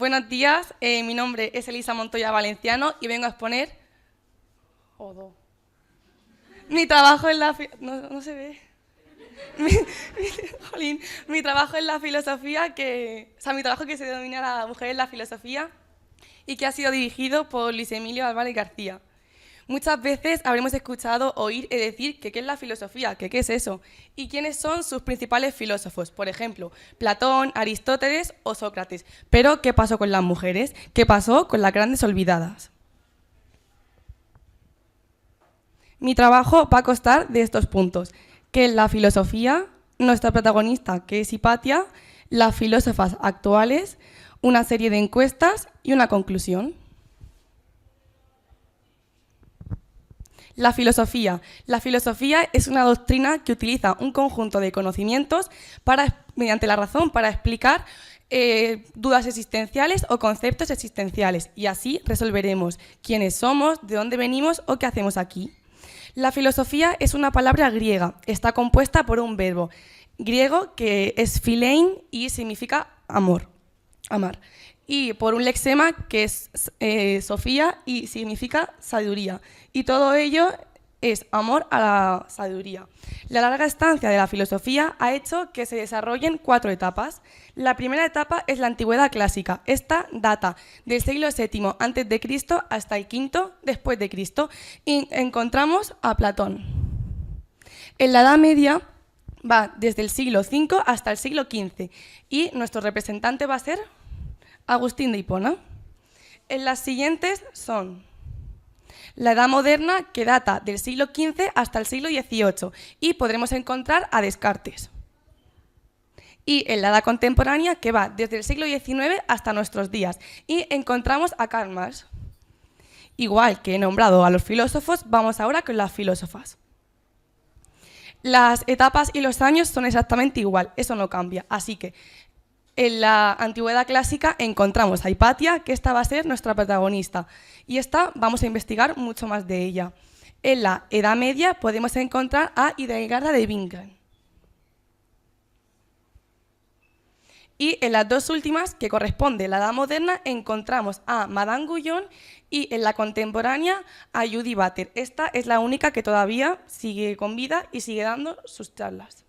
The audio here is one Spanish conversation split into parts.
Buenos días, mi nombre es Elisa Montoya Valenciano y vengo a exponer mi trabajo en la... No se ve. Jolín, mi trabajo en la filosofía, mi trabajo que se denomina La mujer en la filosofía y que ha sido dirigido por Luis Emilio Álvarez García. Muchas veces habremos escuchado oír y decir que qué es la filosofía, que qué es eso, y quiénes son sus principales filósofos, por ejemplo, Platón, Aristóteles o Sócrates. Pero, ¿qué pasó con las mujeres? ¿Qué pasó con las grandes olvidadas? Mi trabajo va a constar de estos puntos, que es la filosofía, nuestra protagonista, que es Hipatia, las filósofas actuales, una serie de encuestas y una conclusión. La filosofía. La filosofía es una doctrina que utiliza un conjunto de conocimientos mediante la razón para explicar dudas existenciales o conceptos existenciales, y así resolveremos quiénes somos, de dónde venimos o qué hacemos aquí. La filosofía es una palabra griega, está compuesta por un verbo griego que es philein y significa amor, amar, y por un lexema que es sofía y significa sabiduría. Y todo ello es amor a la sabiduría. La larga estancia de la filosofía ha hecho que se desarrollen 4 etapas. La primera etapa es la antigüedad clásica. Esta data del siglo VII a.C. hasta el V después de Cristo. Y encontramos a Platón. En la Edad Media va desde el siglo V hasta el siglo XV. Y nuestro representante va a ser Agustín de Hipona. En las siguientes son la Edad Moderna, que data del siglo XV hasta el siglo XVIII, y podremos encontrar a Descartes. Y en la Edad Contemporánea, que va desde el siglo XIX hasta nuestros días, y encontramos a Karl Marx. Igual que he nombrado a los filósofos, vamos ahora con las filósofas. Las etapas y los años son exactamente igual, eso no cambia, así que en la antigüedad clásica encontramos a Hipatia, que esta va a ser nuestra protagonista, y esta vamos a investigar mucho más de ella. En la Edad Media podemos encontrar a Hildegarda de Bingen. Y en las dos últimas, que corresponde a la Edad Moderna, encontramos a Madame Guyon y en la contemporánea a Judy Butler. Esta es la única que todavía sigue con vida y sigue dando sus charlas.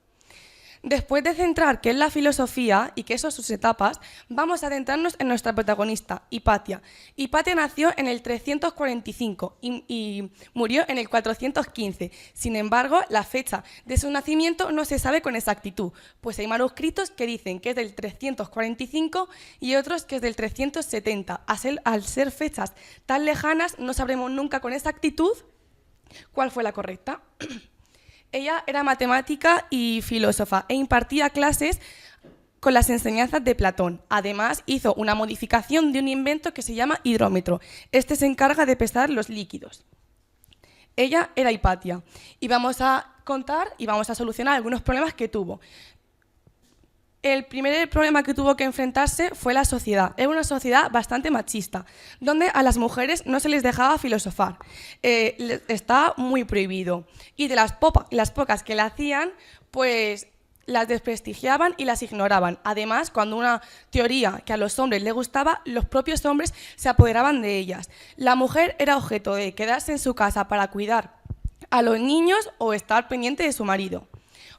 Después de centrar qué es la filosofía y qué son sus etapas, vamos a adentrarnos en nuestra protagonista, Hipatia. Hipatia nació en el 345 y murió en el 415. Sin embargo, la fecha de su nacimiento no se sabe con exactitud, pues hay manuscritos que dicen que es del 345 y otros que es del 370. Al ser fechas tan lejanas, no sabremos nunca con exactitud cuál fue la correcta. Ella era matemática y filósofa e impartía clases con las enseñanzas de Platón. Además, hizo una modificación de un invento que se llama hidrómetro. Este se encarga de pesar los líquidos. Ella era Hipatia y vamos a contar y vamos a solucionar algunos problemas que tuvo. El primer problema que tuvo que enfrentarse fue la sociedad. Era una sociedad bastante machista, donde a las mujeres no se les dejaba filosofar. Está muy prohibido. Y de las pocas que la hacían, pues las desprestigiaban y las ignoraban. Además, cuando una teoría que a los hombres les gustaba, los propios hombres se apoderaban de ellas. La mujer era objeto de quedarse en su casa para cuidar a los niños o estar pendiente de su marido.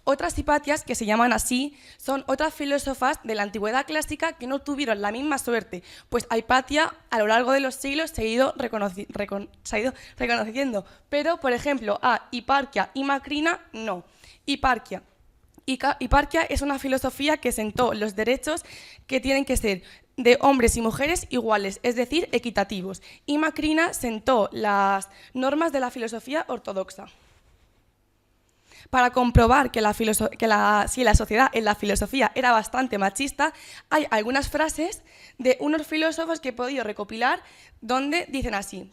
Otras Hipatias, que se llaman así, son otras filósofas de la antigüedad clásica que no tuvieron la misma suerte, pues a Hipatia a lo largo de los siglos se ha ido reconociendo, pero por ejemplo a Hiparquia y Macrina no. Hiparquia es una filosofía que sentó los derechos que tienen que ser de hombres y mujeres iguales, es decir, equitativos, y Macrina sentó las normas de la filosofía ortodoxa. Para comprobar si la sociedad en la filosofía era bastante machista, hay algunas frases de unos filósofos que he podido recopilar donde dicen así: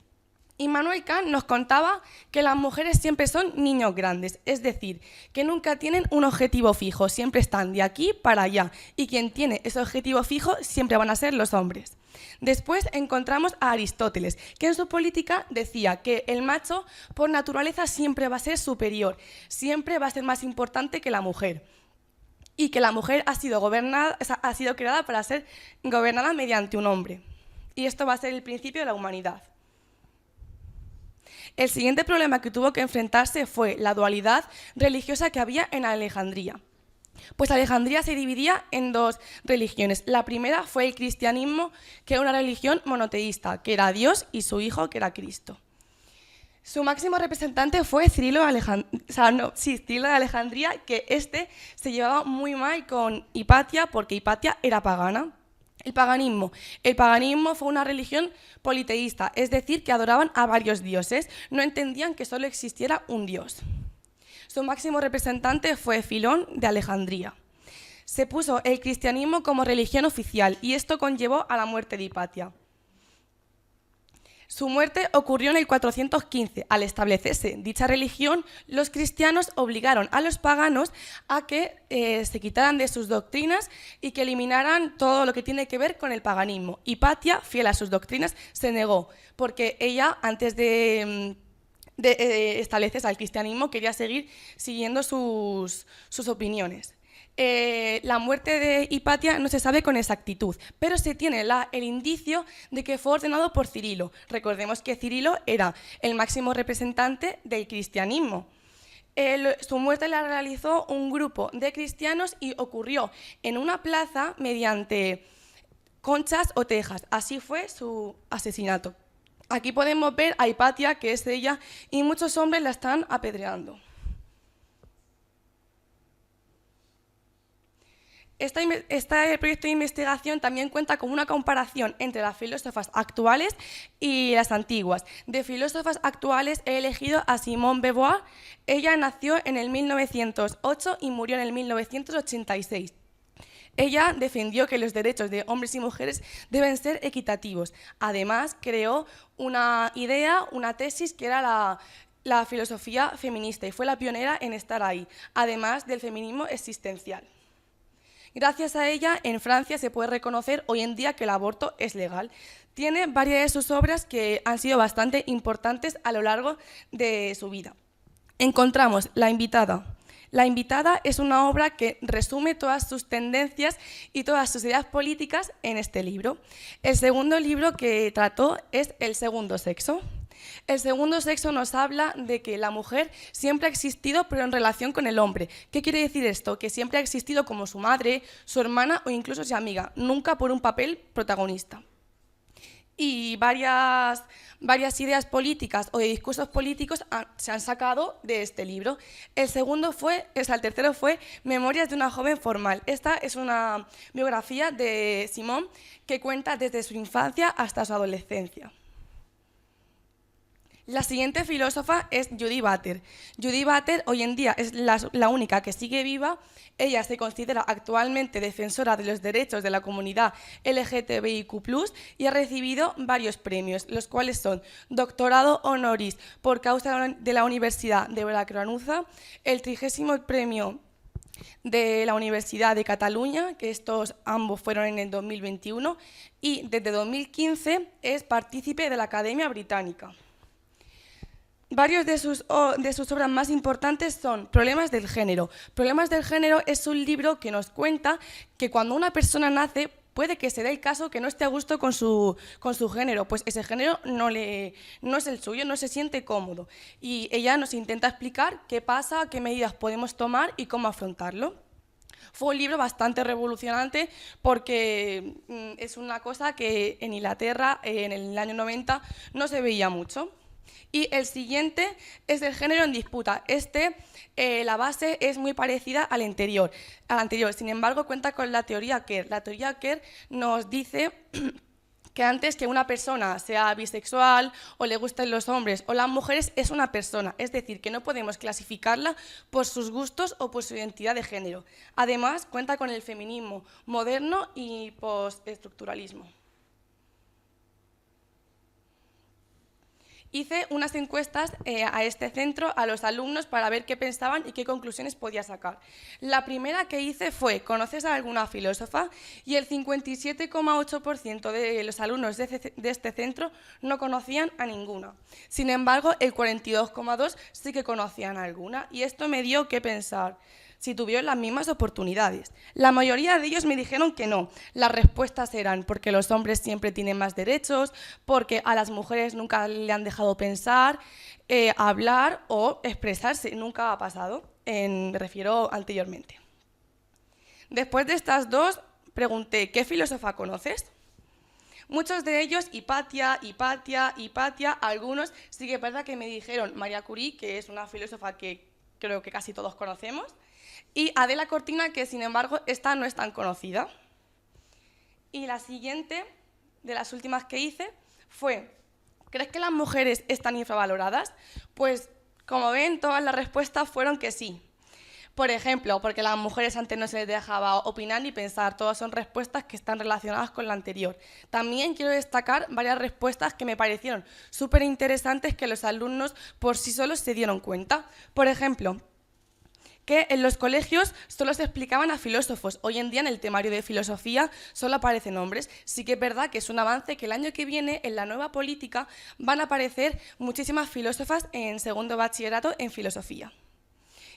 Immanuel Kant nos contaba que las mujeres siempre son niños grandes, es decir, que nunca tienen un objetivo fijo, siempre están de aquí para allá, y quien tiene ese objetivo fijo siempre van a ser los hombres. Después encontramos a Aristóteles, que en su política decía que el macho por naturaleza siempre va a ser superior, siempre va a ser más importante que la mujer. y que la mujer ha sido gobernada, o sea, ha sido creada para ser gobernada mediante un hombre. Y esto va a ser el principio de la humanidad. El siguiente problema que tuvo que enfrentarse fue la dualidad religiosa que había en Alejandría. Pues Alejandría se dividía en dos religiones. La primera fue el cristianismo, que era una religión monoteísta, que era Dios y su hijo, que era Cristo. Su máximo representante fue Cirilo de Alejandría, que se llevaba muy mal con Hipatia, porque Hipatia era pagana. El paganismo fue una religión politeísta, es decir, que adoraban a varios dioses, no entendían que solo existiera un dios. Su máximo representante fue Filón de Alejandría. Se puso el cristianismo como religión oficial y esto conllevó a la muerte de Hipatia. Su muerte ocurrió en el 415. Al establecerse dicha religión, los cristianos obligaron a los paganos a que se quitaran de sus doctrinas y que eliminaran todo lo que tiene que ver con el paganismo. Hipatia, fiel a sus doctrinas, se negó, porque ella, antes de establecerse al cristianismo, quería seguir siguiendo sus opiniones. La muerte de Hipatia no se sabe con exactitud, pero se tiene el indicio de que fue ordenado por Cirilo. Recordemos que Cirilo era el máximo representante del cristianismo. Su muerte la realizó un grupo de cristianos y ocurrió en una plaza mediante conchas o tejas. Así fue su asesinato. Aquí podemos ver a Hipatia, que es ella, y muchos hombres la están apedreando. Este proyecto de investigación también cuenta con una comparación entre las filósofas actuales y las antiguas. De filósofas actuales he elegido a Simone de Beauvoir. Ella nació en el 1908 y murió en el 1986. Ella defendió que los derechos de hombres y mujeres deben ser equitativos. Además, creó una idea, una tesis, que era la filosofía feminista, y fue la pionera en estar ahí, además del feminismo existencial. Gracias a ella, en Francia se puede reconocer hoy en día que el aborto es legal. Tiene varias de sus obras que han sido bastante importantes a lo largo de su vida. Encontramos La invitada. La invitada es una obra que resume todas sus tendencias y todas sus ideas políticas en este libro. El segundo libro que trató es El segundo sexo. El segundo sexo nos habla de que la mujer siempre ha existido, pero en relación con el hombre. ¿Qué quiere decir esto? Que siempre ha existido como su madre, su hermana o incluso su amiga, nunca por un papel protagonista. Y varias ideas políticas o de discursos políticos se han sacado de este libro. El tercero fue Memorias de una joven formal. Esta es una biografía de Simone que cuenta desde su infancia hasta su adolescencia. La siguiente filósofa es Judy Butler. Judy Butler hoy en día es la única que sigue viva. Ella se considera actualmente defensora de los derechos de la comunidad LGTBIQ+, y ha recibido varios premios, los cuales son Doctorado Honoris por causa de la Universidad de Veracruz, el 30º premio de la Universidad de Cataluña, que ambos fueron en el 2021, y desde 2015 es partícipe de la Academia Británica. Varios de sus obras más importantes son Problemas del género. Problemas del género es un libro que nos cuenta que cuando una persona nace, puede que se dé el caso que no esté a gusto con su género, pues ese género no es el suyo, no se siente cómodo. Y ella nos intenta explicar qué pasa, qué medidas podemos tomar y cómo afrontarlo. Fue un libro bastante revolucionante porque es una cosa que en Inglaterra en el año 90 no se veía mucho. Y el siguiente es El género en disputa. La base es muy parecida al anterior. Sin embargo, cuenta con la teoría Kerr. La teoría Kerr nos dice que antes que una persona sea bisexual o le gusten los hombres o las mujeres, es una persona. Es decir, que no podemos clasificarla por sus gustos o por su identidad de género. Además, cuenta con el feminismo moderno y postestructuralismo. Hice unas encuestas a este centro, a los alumnos, para ver qué pensaban y qué conclusiones podía sacar. La primera que hice fue, ¿conoces a alguna filósofa? Y el 57,8% de los alumnos de este centro no conocían a ninguna. Sin embargo, el 42,2% sí que conocían a alguna, y esto me dio que pensar. si tuvieron las mismas oportunidades. La mayoría de ellos me dijeron que no. Las respuestas eran porque los hombres siempre tienen más derechos, porque a las mujeres nunca le han dejado pensar, hablar o expresarse. Nunca ha pasado, me refiero anteriormente. Después de estas dos, pregunté, ¿qué filósofa conoces? Muchos de ellos, Hipatia, algunos sí que es verdad que me dijeron María Curie, que es una filósofa que creo que casi todos conocemos, y Adela Cortina, que sin embargo esta no es tan conocida. Y la siguiente, de las últimas que hice, fue, ¿crees que las mujeres están infravaloradas? Pues como ven, todas las respuestas fueron que sí. Por ejemplo, porque a las mujeres antes no se les dejaba opinar ni pensar, todas son respuestas que están relacionadas con la anterior. También quiero destacar varias respuestas que me parecieron súper interesantes que los alumnos por sí solos se dieron cuenta. Por ejemplo, que en los colegios solo se explicaban a filósofos. Hoy en día en el temario de filosofía solo aparecen hombres. Sí que es verdad que es un avance que el año que viene en la nueva política van a aparecer muchísimas filósofas en segundo bachillerato en filosofía.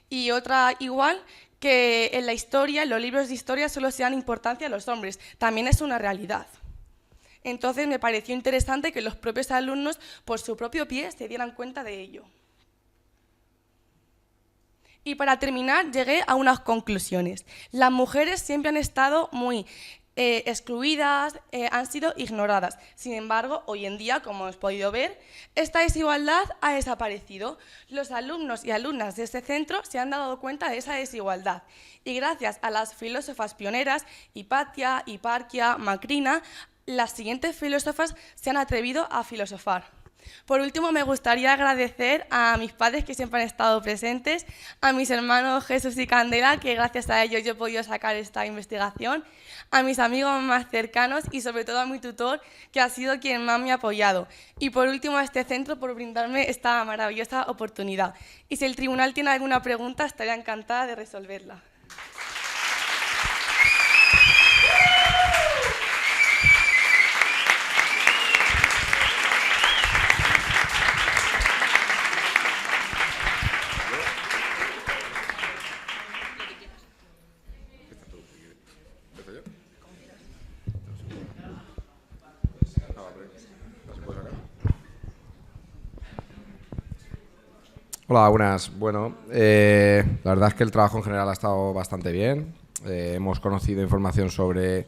Y otra igual, que en la historia, en los libros de historia, solo se dan importancia a los hombres. También es una realidad. Entonces me pareció interesante que los propios alumnos, por su propio pie, se dieran cuenta de ello. Y para terminar, llegué a unas conclusiones. Las mujeres siempre han estado muy excluidas, han sido ignoradas. Sin embargo, hoy en día, como hemos podido ver, esta desigualdad ha desaparecido. Los alumnos y alumnas de este centro se han dado cuenta de esa desigualdad. Y gracias a las filósofas pioneras, Hipatia, Hiparquia, Macrina, las siguientes filósofas se han atrevido a filosofar. Por último, me gustaría agradecer a mis padres que siempre han estado presentes, a mis hermanos Jesús y Candela, que gracias a ellos yo he podido sacar esta investigación, a mis amigos más cercanos y sobre todo a mi tutor, que ha sido quien más me ha apoyado. Y por último, a este centro por brindarme esta maravillosa oportunidad. Y si el tribunal tiene alguna pregunta, estaría encantada de resolverla. Hola, buenas. Bueno, la verdad es que el trabajo en general ha estado bastante bien. Hemos conocido información sobre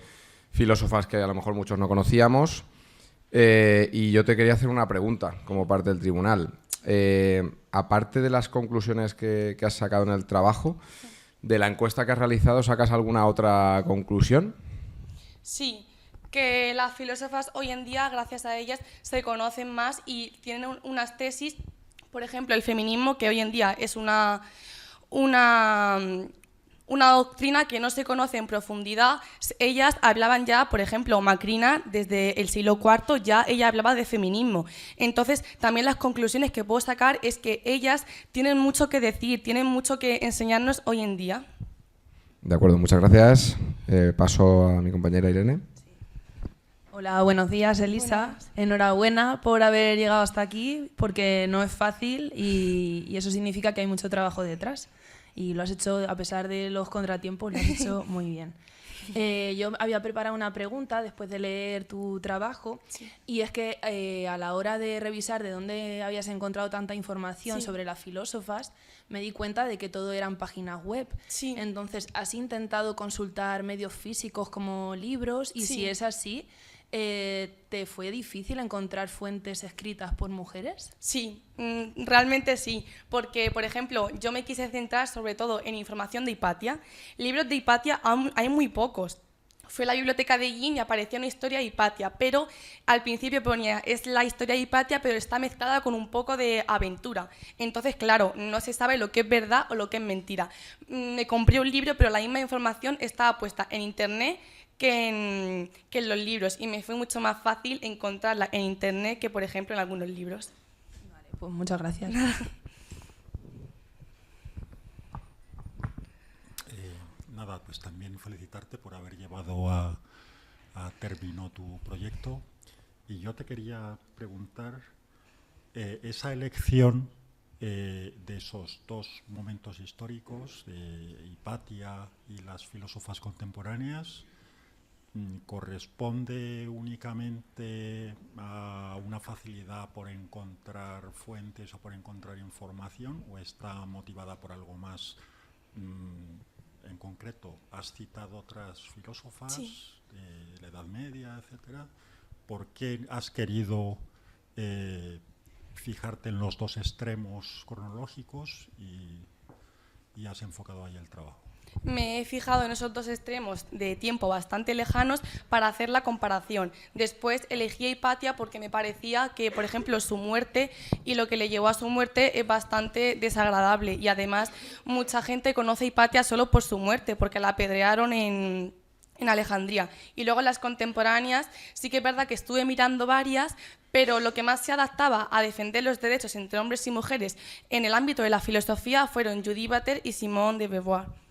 filósofas que a lo mejor muchos no conocíamos. Y yo te quería hacer una pregunta como parte del tribunal. Aparte de las conclusiones que has sacado en el trabajo, de la encuesta que has realizado, ¿sacas alguna otra conclusión? Sí, que las filósofas hoy en día, gracias a ellas, se conocen más y tienen unas tesis. Por ejemplo, el feminismo, que hoy en día es una doctrina que no se conoce en profundidad. Ellas hablaban ya, por ejemplo, Macrina, desde el siglo IV, ya ella hablaba de feminismo. Entonces, también las conclusiones que puedo sacar es que ellas tienen mucho que decir, tienen mucho que enseñarnos hoy en día. De acuerdo, muchas gracias. Paso a mi compañera Irene. Hola, buenos días, Elisa. Buenas. Enhorabuena por haber llegado hasta aquí, porque no es fácil y eso significa que hay mucho trabajo detrás. Y lo has hecho, a pesar de los contratiempos, lo has hecho muy bien. Yo había preparado una pregunta después de leer tu trabajo, Sí. y es que a la hora de revisar de dónde habías encontrado tanta información Sí. sobre las filósofas, me di cuenta de que todo eran páginas web. Sí. Entonces, ¿has intentado consultar medios físicos como libros? Y Sí. si es así, ¿te fue difícil encontrar fuentes escritas por mujeres? Sí, realmente sí, porque, por ejemplo, yo me quise centrar sobre todo en información de Hipatia. Libros de Hipatia hay muy pocos. Fui a la biblioteca de Yin y aparecía una historia de Hipatia, pero al principio ponía, es la historia de Hipatia, pero está mezclada con un poco de aventura. Entonces, claro, no se sabe lo que es verdad o lo que es mentira. Me compré un libro, pero la misma información estaba puesta en internet que en los libros, y me fue mucho más fácil encontrarla en internet que, por ejemplo, en algunos libros. Vale, pues muchas gracias. Nada, pues también felicitarte por haber llevado a término tu proyecto. Y yo te quería preguntar, esa elección de esos dos momentos históricos, de Hipatia y las filósofas contemporáneas, corresponde únicamente a una facilidad por encontrar fuentes o por encontrar información, o está motivada por algo más en concreto? Has citado otras filósofas Sí. de la Edad Media, etcétera. ¿Por qué has querido fijarte en los dos extremos cronológicos y has enfocado ahí el trabajo? Me he fijado en esos dos extremos de tiempo bastante lejanos para hacer la comparación. Después elegí a Hipatia porque me parecía que, por ejemplo, su muerte y lo que le llevó a su muerte es bastante desagradable. Y además, mucha gente conoce a Hipatia solo por su muerte, porque la apedrearon en Alejandría. Y luego las contemporáneas, sí que es verdad que estuve mirando varias, pero lo que más se adaptaba a defender los derechos entre hombres y mujeres en el ámbito de la filosofía fueron Judith Butler y Simone de Beauvoir.